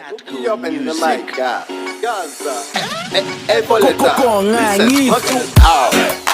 PATCO MUZIK.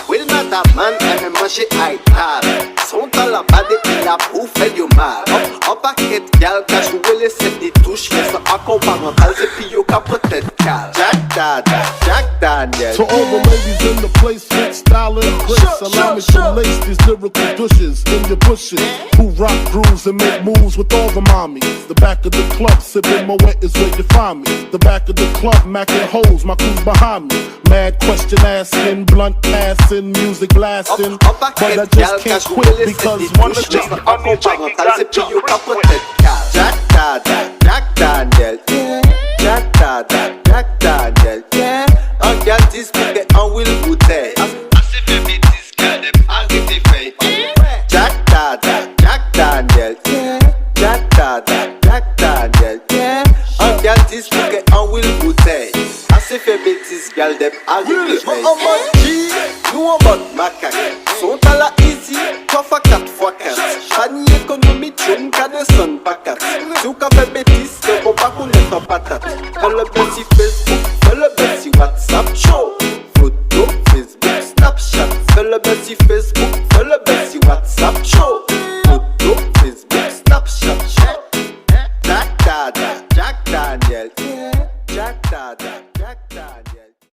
Will not a man aime manger iPad. Son à la bade il a pour faire du mal. En paquet gal qu'a joué les 7 des touches. Mais ça accomparental c'est puis yo qu'a peut-être cal. Jack Daniel. To all the ladies in the place with style and grace, allow me to lace these lyrical douches in your bushes who rock grooves and make moves with all the mommies. The back of the club sipping my wet is where you find me. The back of the club macking hoes, my crew's behind me. Mad question asking, blunt passing, music blasting, but I just can't quit because one of the accomparental c'est puis yo qu'a peut-être cal. Jack Daniel. Jack Daniel. Un gal disputé en will bouteille. Assez fait bêtise gal dem arrêté fait. Jack Daniel. Un gal disputé en will bouteille. Assez fait bêtise gal dem arrêté fait. En mode G, nous en mode macaque. Sont à la easy, 3x4x4. Panier économie, tchoum, qu'à descendre pas 4. Si vous fait bêtise, c'est pour pas connaître en patate. Fais le petit Facebook, fais le petit WhatsApp, show.